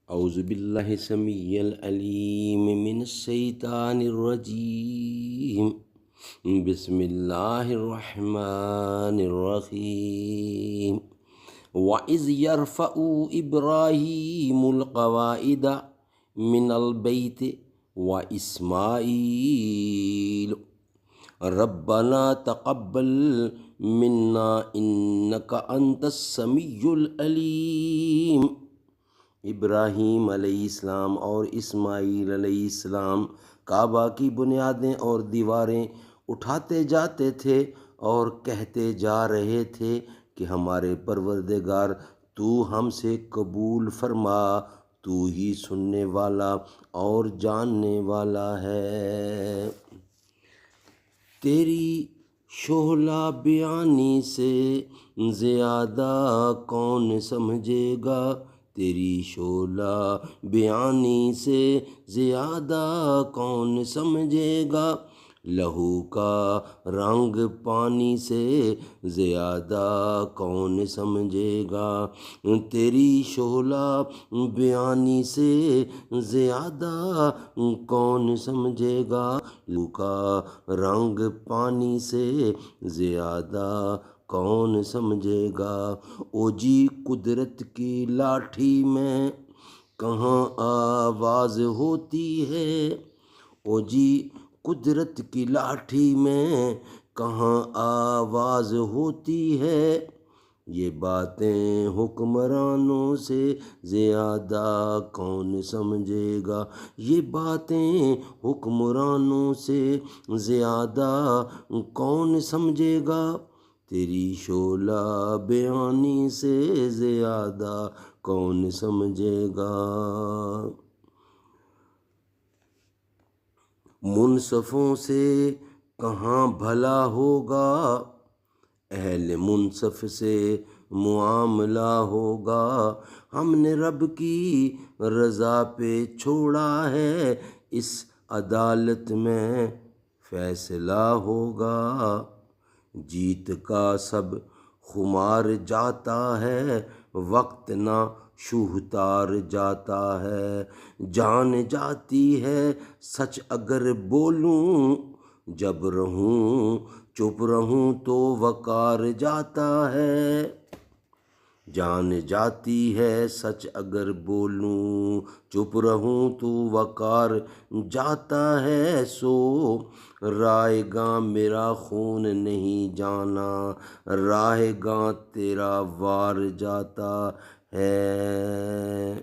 اعوذ باللہ السمیع العلیم من الشیطان الرجیم، بسم اللہ الرحمن الرحیم۔ وَإِذْ يَرْفَعُ إِبْرَاهِيمُ الْقَوَاعِدَ مِنَ الْبَيْتِ وَإِسْمَاعِيلُ رَبَّنَا تَقَبَّلْ مِنَّا إِنَّكَ أَنْتَ السَّمِيعُ الْعَلِيمُ۔ ابراہیم علیہ السلام اور اسماعیل علیہ السلام کعبہ کی بنیادیں اور دیواریں اٹھاتے جاتے تھے اور کہتے جا رہے تھے کہ ہمارے پروردگار تو ہم سے قبول فرما، تو ہی سننے والا اور جاننے والا ہے۔ تیری شعلہ بیانی سے زیادہ کون سمجھے گا، تیری شعلہ بیانی سے زیادہ کون سمجھے گا، لہو کا رنگ پانی سے زیادہ کون سمجھے گا، تیری شعلہ بیانی سے زیادہ کون سمجھے گا، لہو کا رنگ پانی سے زیادہ کون سمجھے گا۔ او جی قدرت کی لاٹھی میں کہاں آواز ہوتی ہے، او جی قدرت کی لاٹھی میں کہاں آواز ہوتی ہے، یہ باتیں حکمرانوں سے زیادہ کون سمجھے گا، یہ باتیں حکمرانوں سے زیادہ کون سمجھے گا، تیری شعلہ بیانی سے زیادہ کون سمجھے گا۔ منصفوں سے کہاں بھلا ہوگا، اہل منصف سے معاملہ ہوگا، ہم نے رب کی رضا پہ چھوڑا ہے، اس عدالت میں فیصلہ ہوگا، جیت کا سب خمار جاتا ہے، وقت نہ شوہتار جاتا ہے، جان جاتی ہے سچ اگر بولوں، جب رہوں چپ رہوں تو وقار جاتا ہے، جان جاتی ہے سچ اگر بولوں، چپ رہوں تو وقار جاتا ہے، سو رائے گاں میرا خون نہیں جانا، راہ گاں تیرا وار جاتا ہے۔